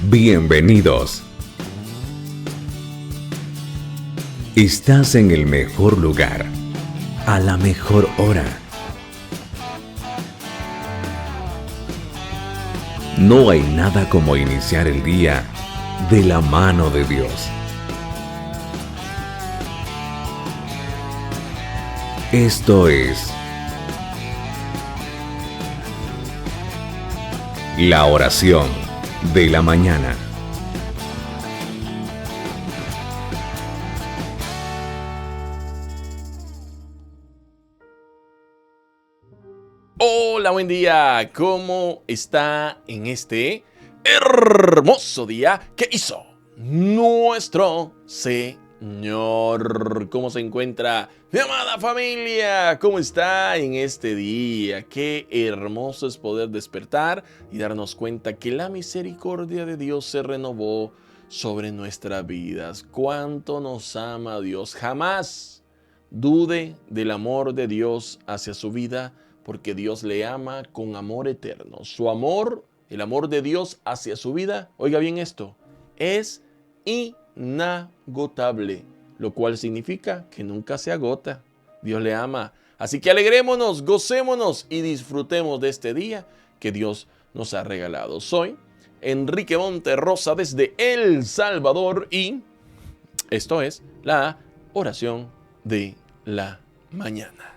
Bienvenidos. Estás en el mejor lugar, a la mejor hora. No hay nada como iniciar el día de la mano de Dios. Esto es la oración de la mañana. Hola, buen día. ¿Cómo está en este hermoso día que hizo nuestro Señor? ¿Cómo se encuentra mi amada familia? ¿Cómo está en este día? Qué hermoso es poder despertar y darnos cuenta que la misericordia de Dios se renovó sobre nuestras vidas. ¿Cuánto nos ama Dios? Jamás dude del amor de Dios hacia su vida, porque Dios le ama con amor eterno. Su amor, el amor de Dios hacia su vida, oiga bien esto, es inagotable, lo cual significa que nunca se agota. Dios le ama. Así que alegrémonos, gocémonos y disfrutemos de este día que Dios nos ha regalado. Soy Enrique Monterrosa desde El Salvador y esto es la oración de la mañana.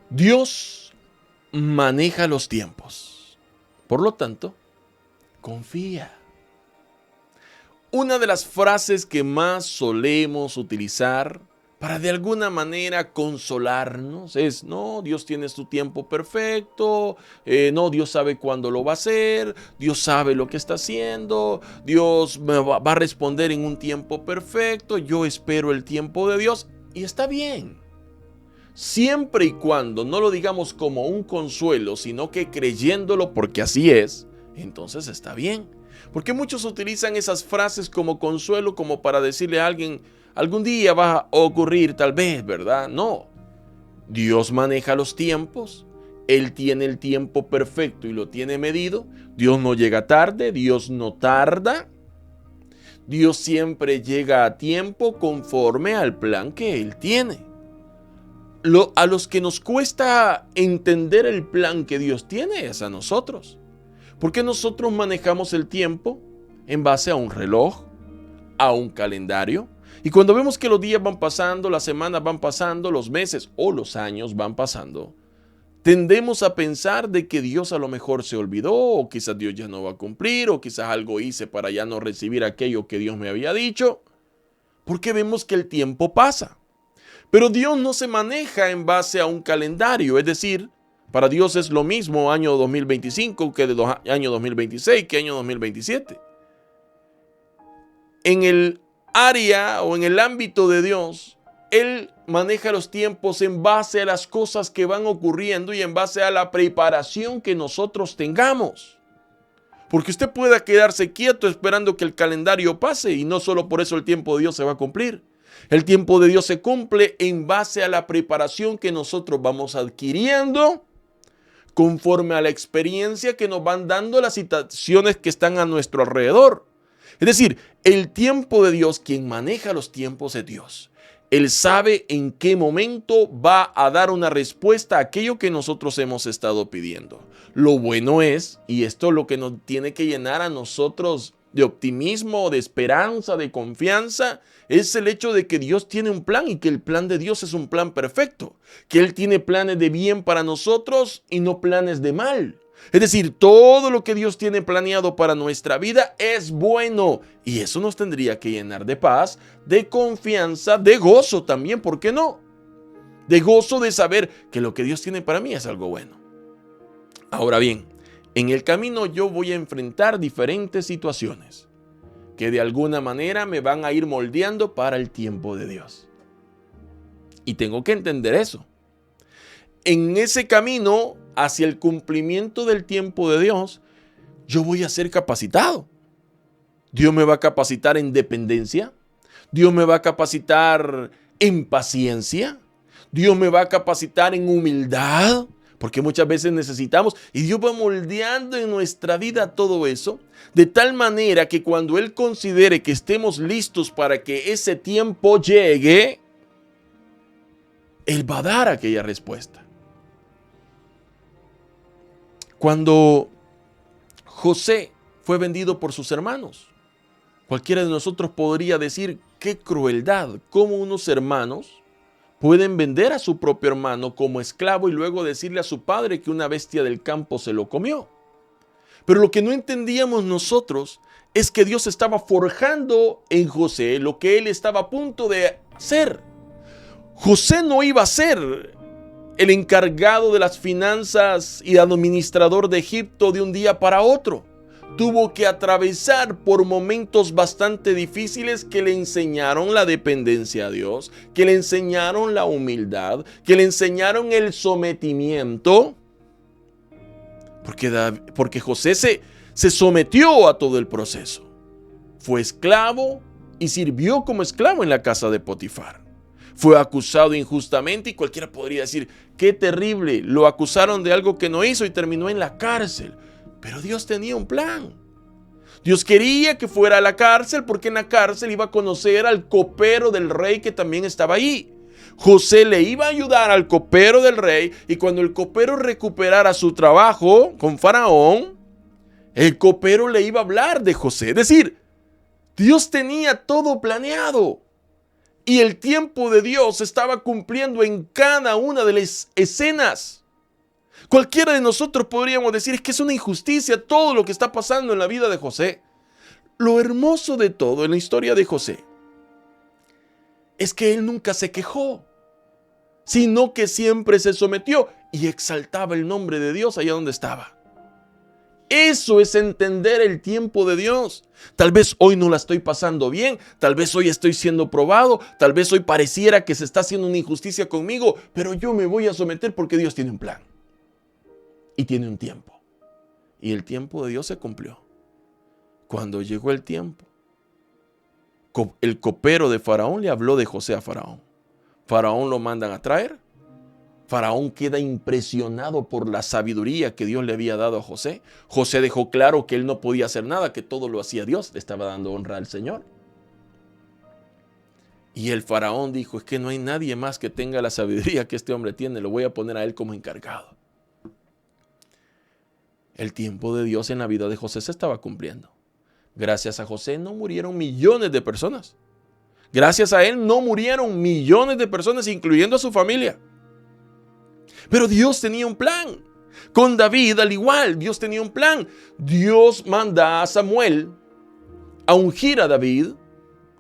Dios maneja los tiempos. Por lo tanto, confía. Una de las frases que más solemos utilizar para de alguna manera consolarnos es: no, Dios tiene su tiempo perfecto, no, Dios sabe cuándo lo va a hacer, Dios sabe lo que está haciendo, Dios me va a responder en un tiempo perfecto, yo espero el tiempo de Dios, y está bien. Siempre y cuando no lo digamos como un consuelo, sino que creyéndolo porque así es, entonces está bien. Porque muchos utilizan esas frases como consuelo, como para decirle a alguien: algún día va a ocurrir tal vez, ¿verdad? No. Dios maneja los tiempos. Él tiene el tiempo perfecto y lo tiene medido. Dios no llega tarde, Dios no tarda. Dios siempre llega a tiempo conforme al plan que Él tiene. A los que nos cuesta entender el plan que Dios tiene es a nosotros. Porque nosotros manejamos el tiempo en base a un reloj, a un calendario. Y cuando vemos que los días van pasando, las semanas van pasando, los meses o los años van pasando, tendemos a pensar de que Dios a lo mejor se olvidó, o quizás Dios ya no va a cumplir, o quizás algo hice para ya no recibir aquello que Dios me había dicho. Porque vemos que el tiempo pasa. Pero Dios no se maneja en base a un calendario, es decir, para Dios es lo mismo año 2025 que año 2026 que año 2027. En el área o en el ámbito de Dios, Él maneja los tiempos en base a las cosas que van ocurriendo y en base a la preparación que nosotros tengamos. Porque usted pueda quedarse quieto esperando que el calendario pase y no solo por eso el tiempo de Dios se va a cumplir. El tiempo de Dios se cumple en base a la preparación que nosotros vamos adquiriendo conforme a la experiencia que nos van dando las situaciones que están a nuestro alrededor. Es decir, el tiempo de Dios, quien maneja los tiempos es Dios. Él sabe en qué momento va a dar una respuesta a aquello que nosotros hemos estado pidiendo. Lo bueno es, y esto es lo que nos tiene que llenar a nosotros de optimismo, de esperanza, de confianza, es el hecho de que Dios tiene un plan y que el plan de Dios es un plan perfecto, que Él tiene planes de bien para nosotros y no planes de mal. Es decir, todo lo que Dios tiene planeado para nuestra vida es bueno, y eso nos tendría que llenar de paz, de confianza, de gozo también, ¿por qué no? De gozo de saber que lo que Dios tiene para mí es algo bueno. Ahora bien, en el camino yo voy a enfrentar diferentes situaciones que de alguna manera me van a ir moldeando para el tiempo de Dios. Y tengo que entender eso. En ese camino hacia el cumplimiento del tiempo de Dios, yo voy a ser capacitado. Dios me va a capacitar en dependencia. Dios me va a capacitar en paciencia. Dios me va a capacitar en humildad. Porque muchas veces necesitamos, y Dios va moldeando en nuestra vida todo eso, de tal manera que cuando Él considere que estemos listos para que ese tiempo llegue, Él va a dar aquella respuesta. Cuando José fue vendido por sus hermanos, cualquiera de nosotros podría decir, qué crueldad, cómo unos hermanos pueden vender a su propio hermano como esclavo y luego decirle a su padre que una bestia del campo se lo comió. Pero lo que no entendíamos nosotros es que Dios estaba forjando en José lo que él estaba a punto de hacer. José no iba a ser el encargado de las finanzas y administrador de Egipto de un día para otro. Tuvo que atravesar por momentos bastante difíciles que le enseñaron la dependencia a Dios, que le enseñaron la humildad, que le enseñaron el sometimiento. Porque José se sometió a todo el proceso. Fue esclavo y sirvió como esclavo en la casa de Potifar. Fue acusado injustamente y cualquiera podría decir, qué terrible, lo acusaron de algo que no hizo y terminó en la cárcel. Pero Dios tenía un plan. Dios quería que fuera a la cárcel porque en la cárcel iba a conocer al copero del rey que también estaba ahí. José le iba a ayudar al copero del rey y cuando el copero recuperara su trabajo con Faraón, el copero le iba a hablar de José. Es decir, Dios tenía todo planeado y el tiempo de Dios se estaba cumpliendo en cada una de las escenas. Cualquiera de nosotros podríamos decir, es que es una injusticia todo lo que está pasando en la vida de José. Lo hermoso de todo en la historia de José es que él nunca se quejó, sino que siempre se sometió y exaltaba el nombre de Dios allá donde estaba. Eso es entender el tiempo de Dios. Tal vez hoy no la estoy pasando bien, tal vez hoy estoy siendo probado, tal vez hoy pareciera que se está haciendo una injusticia conmigo, pero yo me voy a someter porque Dios tiene un plan. Y tiene un tiempo. Y el tiempo de Dios se cumplió. Cuando llegó el tiempo, el copero de Faraón le habló de José a Faraón. Faraón lo mandan a traer. Faraón queda impresionado por la sabiduría que Dios le había dado a José. José dejó claro que él no podía hacer nada, que todo lo hacía Dios. Le estaba dando honra al Señor. Y el Faraón dijo, es que no hay nadie más que tenga la sabiduría que este hombre tiene. Lo voy a poner a él como encargado. El tiempo de Dios en la vida de José se estaba cumpliendo. Gracias a José no murieron millones de personas. Gracias a él no murieron millones de personas, incluyendo a su familia. Pero Dios tenía un plan. Con David al igual, Dios tenía un plan. Dios manda a Samuel a ungir a David.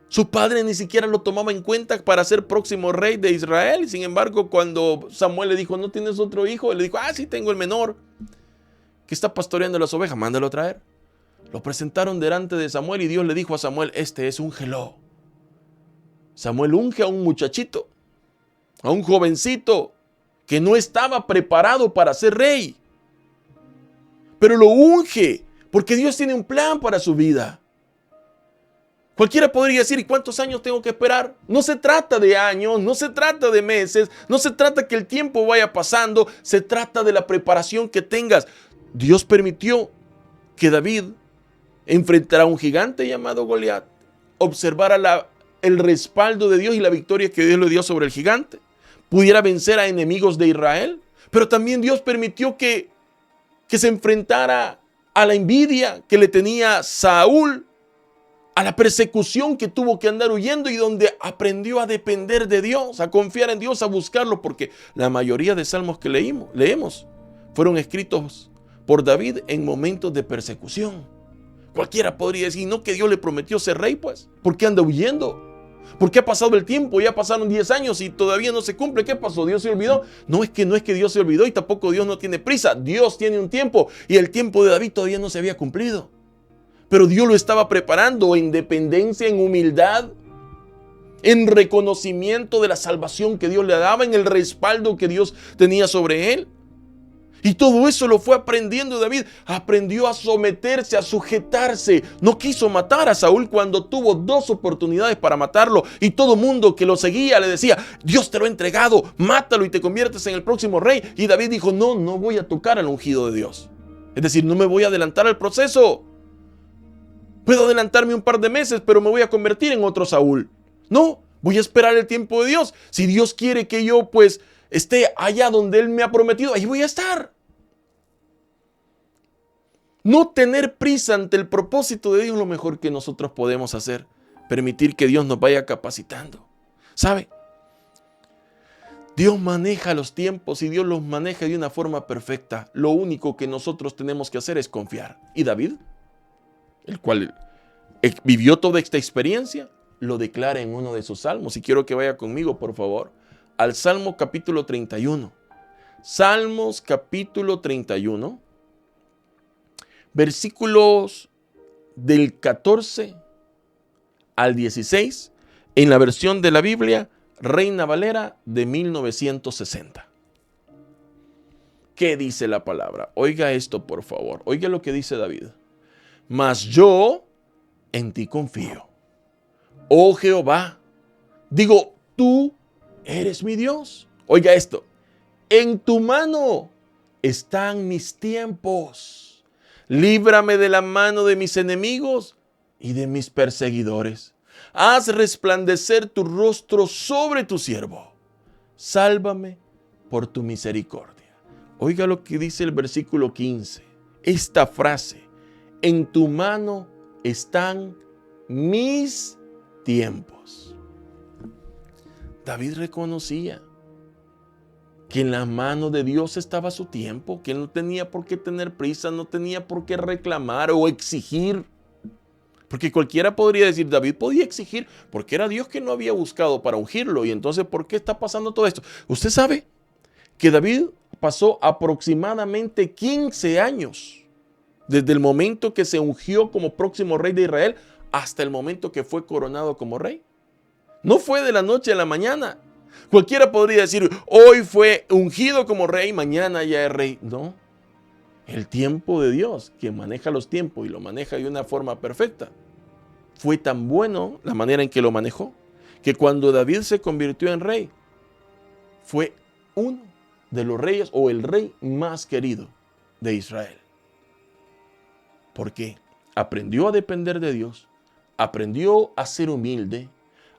Su padre ni siquiera lo tomaba en cuenta para ser próximo rey de Israel. Sin embargo, cuando Samuel le dijo, ¿no tienes otro hijo? Él le dijo, sí tengo el menor, que está pastoreando las ovejas, mándalo a traer. Lo presentaron delante de Samuel y Dios le dijo a Samuel, este es úngelo. Samuel unge a un muchachito, a un jovencito que no estaba preparado para ser rey. Pero lo unge porque Dios tiene un plan para su vida. Cualquiera podría decir, ¿y cuántos años tengo que esperar? No se trata de años, no se trata de meses, no se trata que el tiempo vaya pasando, se trata de la preparación que tengas. Dios permitió que David enfrentara a un gigante llamado Goliat, observara el respaldo de Dios y la victoria que Dios le dio sobre el gigante, pudiera vencer a enemigos de Israel, pero también Dios permitió que se enfrentara a la envidia que le tenía Saúl, a la persecución que tuvo que andar huyendo y donde aprendió a depender de Dios, a confiar en Dios, a buscarlo, porque la mayoría de salmos que leemos fueron escritos por David en momentos de persecución. Cualquiera podría decir, no, que Dios le prometió ser rey, pues. ¿Por qué anda huyendo? ¿Por qué ha pasado el tiempo? Ya pasaron 10 años y todavía no se cumple. ¿Qué pasó? ¿Dios se olvidó? No es que Dios se olvidó y tampoco Dios no tiene prisa. Dios tiene un tiempo y el tiempo de David todavía no se había cumplido. Pero Dios lo estaba preparando en dependencia, en humildad, en reconocimiento de la salvación que Dios le daba, en el respaldo que Dios tenía sobre él. Y todo eso lo fue aprendiendo David. Aprendió a someterse, a sujetarse. No quiso matar a Saúl cuando tuvo 2 oportunidades para matarlo. Y todo mundo que lo seguía le decía, Dios te lo ha entregado, mátalo y te conviertes en el próximo rey. Y David dijo, no voy a tocar al ungido de Dios. Es decir, no me voy a adelantar al proceso. Puedo adelantarme un par de meses, pero me voy a convertir en otro Saúl. No, voy a esperar el tiempo de Dios. Si Dios quiere que yo esté allá donde Él me ha prometido, ahí voy a estar. No tener prisa ante el propósito de Dios es lo mejor que nosotros podemos hacer. Permitir que Dios nos vaya capacitando. ¿Sabe? Dios maneja los tiempos y Dios los maneja de una forma perfecta. Lo único que nosotros tenemos que hacer es confiar. Y David, el cual vivió toda esta experiencia, lo declara en uno de sus salmos. Y quiero que vaya conmigo, por favor, al Salmo capítulo 31. Salmos capítulo 31, versículos del 14 al 16, en la versión de la Biblia Reina Valera de 1960. ¿Qué dice la palabra? Oiga esto, por favor. Oiga lo que dice David. Mas yo en ti confío, oh Jehová. Digo, tú eres mi Dios. Oiga esto. En tu mano están mis tiempos. Líbrame de la mano de mis enemigos y de mis perseguidores. Haz resplandecer tu rostro sobre tu siervo. Sálvame por tu misericordia. Oiga lo que dice el versículo 15. Esta frase. En tu mano están mis tiempos. David reconocía que en la mano de Dios estaba su tiempo, que él no tenía por qué tener prisa, no tenía por qué reclamar o exigir. Porque cualquiera podría decir, David podía exigir, porque era Dios que no había buscado para ungirlo. Y entonces, ¿por qué está pasando todo esto? Usted sabe que David pasó aproximadamente 15 años desde el momento que se ungió como próximo rey de Israel hasta el momento que fue coronado como rey. No fue de la noche a la mañana. Cualquiera podría decir, hoy fue ungido como rey, mañana ya es rey. No, el tiempo de Dios, que maneja los tiempos y lo maneja de una forma perfecta, fue tan bueno la manera en que lo manejó, que cuando David se convirtió en rey, fue uno de los reyes o el rey más querido de Israel. Porque aprendió a depender de Dios, aprendió a ser humilde,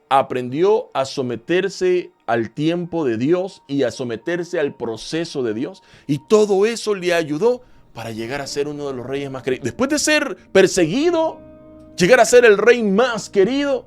aprendió a someterse al tiempo de Dios y a someterse al proceso de Dios. Y todo eso le ayudó para llegar a ser uno de los reyes más queridos. Después de ser perseguido, llegar a ser el rey más querido.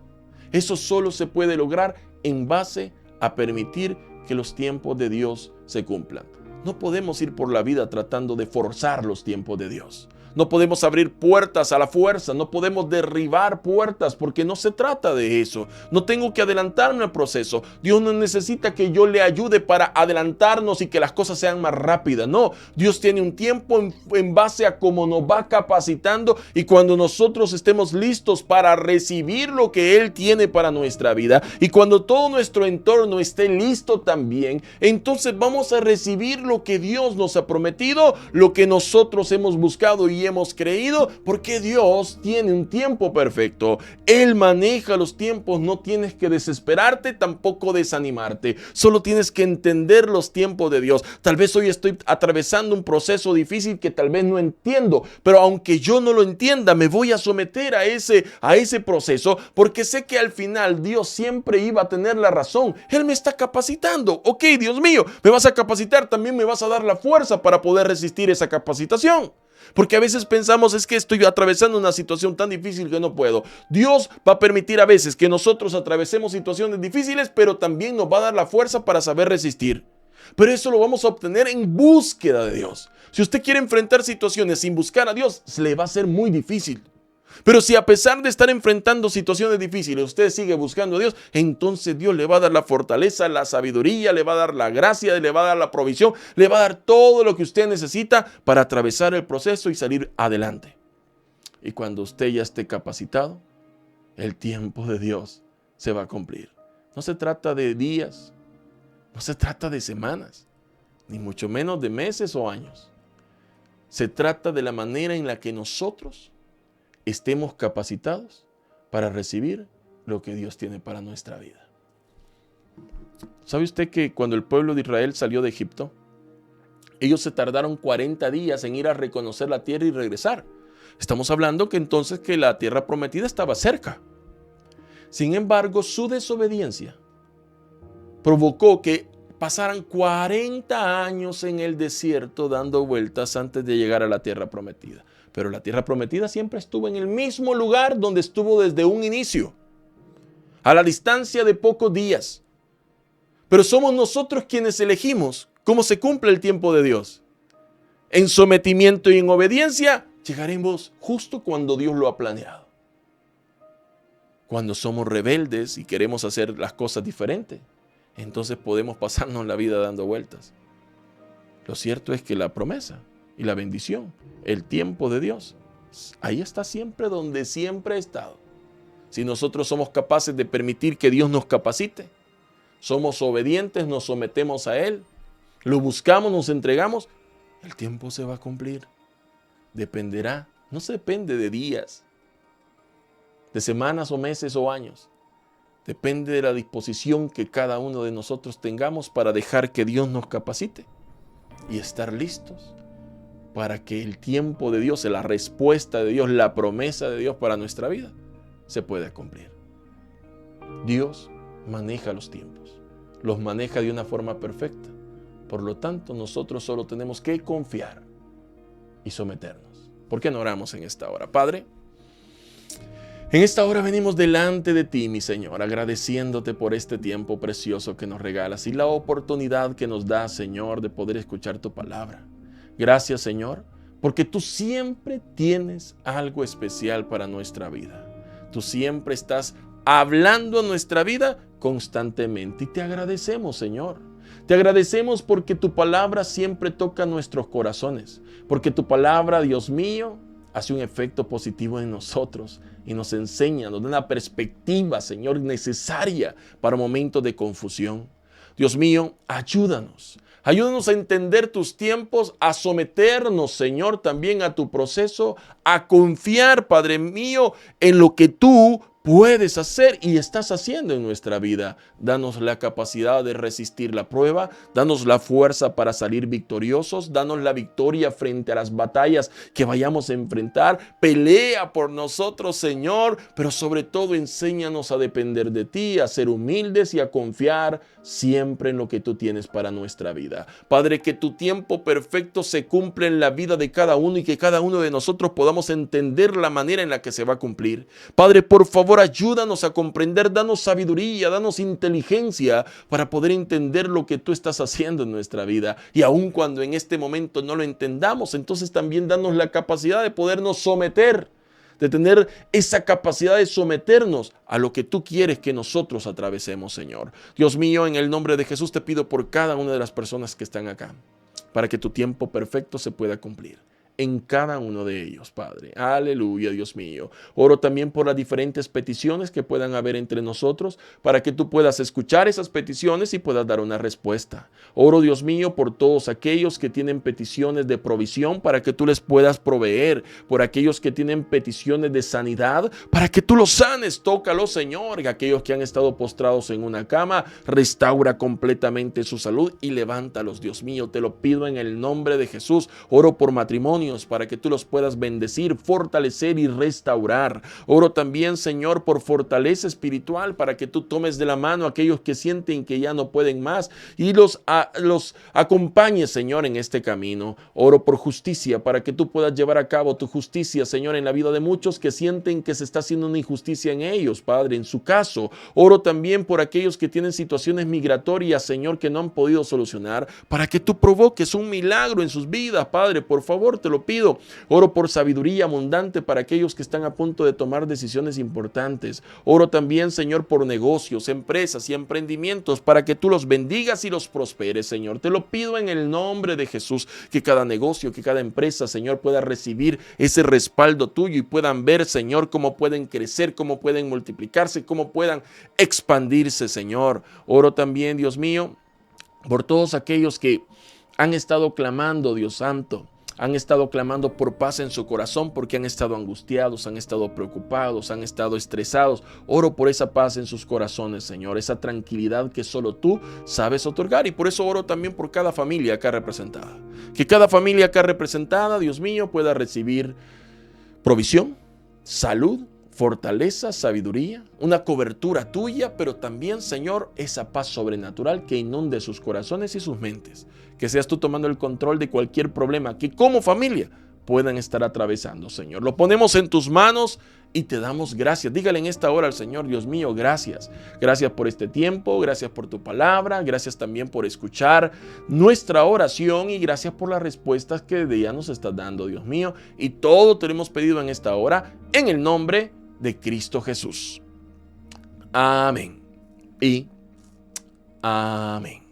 Eso solo se puede lograr en base a permitir que los tiempos de Dios se cumplan. No podemos ir por la vida tratando de forzar los tiempos de Dios. No podemos abrir puertas a la fuerza, no podemos derribar puertas porque no se trata de eso. No tengo que adelantarme al proceso. Dios no necesita que yo le ayude para adelantarnos y que las cosas sean más rápidas. No, Dios tiene un tiempo en base a cómo nos va capacitando y cuando nosotros estemos listos para recibir lo que Él tiene para nuestra vida y cuando todo nuestro entorno esté listo también, entonces vamos a recibir lo que Dios nos ha prometido, lo que nosotros hemos buscado y hemos creído, porque Dios tiene un tiempo perfecto. Él maneja los tiempos, no tienes que desesperarte, tampoco desanimarte. Solo tienes que entender los tiempos de Dios. Tal vez hoy estoy atravesando un proceso difícil que tal vez no entiendo, pero aunque yo no lo entienda, me voy a someter a ese proceso, porque sé que al final Dios siempre iba a tener la razón. Él me está capacitando. Ok, Dios mío, me vas a capacitar, también me vas a dar la fuerza para poder resistir esa capacitación. Porque a veces pensamos, es que estoy atravesando una situación tan difícil que no puedo. Dios va a permitir a veces que nosotros atravesemos situaciones difíciles, pero también nos va a dar la fuerza para saber resistir. Pero eso lo vamos a obtener en búsqueda de Dios. Si usted quiere enfrentar situaciones sin buscar a Dios, le va a ser muy difícil. Pero si a pesar de estar enfrentando situaciones difíciles, usted sigue buscando a Dios, entonces Dios le va a dar la fortaleza, la sabiduría, le va a dar la gracia, le va a dar la provisión, le va a dar todo lo que usted necesita para atravesar el proceso y salir adelante. Y cuando usted ya esté capacitado, el tiempo de Dios se va a cumplir. No se trata de días, no se trata de semanas. ni mucho menos de meses o años. Se trata de la manera en la que nosotros estemos capacitados para recibir lo que Dios tiene para nuestra vida. ¿Sabe usted que cuando el pueblo de Israel salió de Egipto, ellos se tardaron 40 días en ir a reconocer la tierra y regresar? Estamos hablando que entonces que la tierra prometida estaba cerca. Sin embargo, su desobediencia provocó que pasaran 40 años en el desierto dando vueltas antes de llegar a la tierra prometida. Pero la tierra prometida siempre estuvo en el mismo lugar donde estuvo desde un inicio, a la distancia de pocos días. Pero somos nosotros quienes elegimos cómo se cumple el tiempo de Dios. En sometimiento y en obediencia llegaremos justo cuando Dios lo ha planeado. Cuando somos rebeldes y queremos hacer las cosas diferentes, entonces podemos pasarnos la vida dando vueltas. Lo cierto es que la promesa y la bendición, el tiempo de Dios, ahí está siempre donde siempre ha estado. Si nosotros somos capaces de permitir que Dios nos capacite, somos obedientes, nos sometemos a Él, lo buscamos, nos entregamos, el tiempo se va a cumplir. Dependerá, no se depende de días, de semanas o meses o años. Depende de la disposición que cada uno de nosotros tengamos para dejar que Dios nos capacite y estar listos para que el tiempo de Dios, la respuesta de Dios, la promesa de Dios para nuestra vida se pueda cumplir. Dios maneja los tiempos, los maneja de una forma perfecta. Por lo tanto, nosotros solo tenemos que confiar y someternos. ¿Por qué no oramos en esta hora? Padre, en esta hora venimos delante de ti, mi Señor, agradeciéndote por este tiempo precioso que nos regalas y la oportunidad que nos das, Señor, de poder escuchar tu palabra. Gracias, Señor, porque tú siempre tienes algo especial para nuestra vida. Tú siempre estás hablando a nuestra vida constantemente y te agradecemos, Señor. Te agradecemos porque tu palabra siempre toca nuestros corazones, porque tu palabra, Dios mío, hace un efecto positivo en nosotros y nos enseña, nos da una perspectiva, Señor, necesaria para momentos de confusión. Dios mío, ayúdanos. Ayúdanos a entender tus tiempos, a someternos, Señor, también a tu proceso, a confiar, Padre mío, en lo que tú puedes hacer y estás haciendo en nuestra vida. Danos la capacidad de resistir la prueba, danos la fuerza para salir victoriosos, danos la victoria frente a las batallas que vayamos a enfrentar. Pelea por nosotros, Señor, pero sobre todo enséñanos a depender de ti, a ser humildes y a confiar siempre en lo que tú tienes para nuestra vida. Padre, que tu tiempo perfecto se cumpla en la vida de cada uno y que cada uno de nosotros podamos entender la manera en la que se va a cumplir. Padre, por favor, ayúdanos a comprender, danos sabiduría, danos inteligencia para poder entender lo que tú estás haciendo en nuestra vida. Y aun cuando en este momento no lo entendamos, entonces también danos la capacidad de podernos someter, de tener esa capacidad de someternos a lo que tú quieres que nosotros atravesemos, Señor. Dios mío, en el nombre de Jesús te pido por cada una de las personas que están acá, para que tu tiempo perfecto se pueda cumplir en cada uno de ellos, Padre. Aleluya, Dios mío. Oro también por las diferentes peticiones que puedan haber entre nosotros, para que tú puedas escuchar esas peticiones y puedas dar una respuesta. Oro, Dios mío, por todos aquellos que tienen peticiones de provisión, para que tú les puedas proveer. Por aquellos que tienen peticiones de sanidad, para que tú los sanes. Tócalos, Señor. Y aquellos que han estado postrados en una cama, restaura completamente su salud y levántalos, Dios mío. Te lo pido en el nombre de Jesús. Oro por matrimonio, para que tú los puedas bendecir, fortalecer y restaurar. Oro también, Señor, por fortaleza espiritual, para que tú tomes de la mano a aquellos que sienten que ya no pueden más y los acompañes, Señor, en este camino. Oro por justicia, para que tú puedas llevar a cabo tu justicia, Señor, en la vida de muchos que sienten que se está haciendo una injusticia en ellos, Padre, en su caso. Oro también por aquellos que tienen situaciones migratorias, Señor, que no han podido solucionar, para que tú provoques un milagro en sus vidas, Padre. Por favor, te lo pido. Oro por sabiduría abundante para aquellos que están a punto de tomar decisiones importantes. Oro también, Señor, por negocios, empresas y emprendimientos, para que tú los bendigas y los prosperes, Señor. Te lo pido en el nombre de Jesús, que cada negocio, que cada empresa, Señor, pueda recibir ese respaldo tuyo y puedan ver, Señor, cómo pueden crecer, cómo pueden multiplicarse, cómo puedan expandirse, Señor. Oro también, Dios mío, por todos aquellos que Han estado clamando, Dios Santo. Han estado clamando por paz en su corazón porque han estado angustiados, han estado preocupados, han estado estresados. Oro por esa paz en sus corazones, Señor, esa tranquilidad que solo tú sabes otorgar. Y por eso oro también por cada familia acá representada. Que cada familia acá representada, Dios mío, pueda recibir provisión, salud, fortaleza, sabiduría, una cobertura tuya, pero también, Señor, esa paz sobrenatural que inunde sus corazones y sus mentes. Que seas tú tomando el control de cualquier problema que como familia puedan estar atravesando, Señor. Lo ponemos en tus manos y te damos gracias. Dígale en esta hora al Señor, Dios mío, gracias. Gracias por este tiempo, gracias por tu palabra, gracias también por escuchar nuestra oración y gracias por las respuestas que de ya nos estás dando, Dios mío. Y todo te lo hemos pedido en esta hora, en el nombre de Cristo Jesús. Amén y amén.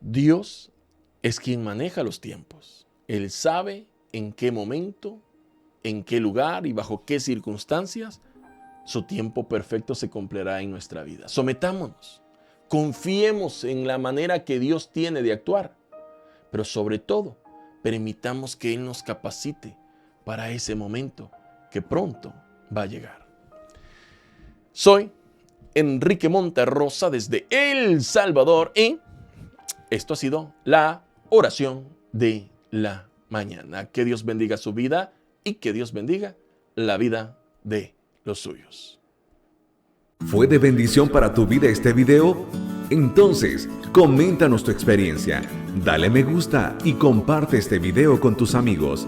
Dios es quien maneja los tiempos. Él sabe en qué momento, en qué lugar y bajo qué circunstancias su tiempo perfecto se cumplirá en nuestra vida. Sometámonos, confiemos en la manera que Dios tiene de actuar, pero sobre todo, permitamos que Él nos capacite para ese momento que pronto va a llegar. Soy Enrique Monterrosa desde El Salvador y esto ha sido la oración de la mañana. Que Dios bendiga su vida y que Dios bendiga la vida de los suyos. ¿Fue de bendición para tu vida este video? Entonces, coméntanos tu experiencia, dale me gusta y comparte este video con tus amigos.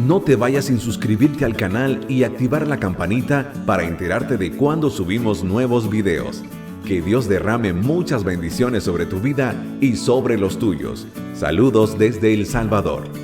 No te vayas sin suscribirte al canal y activar la campanita para enterarte de cuando subimos nuevos videos. Que Dios derrame muchas bendiciones sobre tu vida y sobre los tuyos. Saludos desde El Salvador.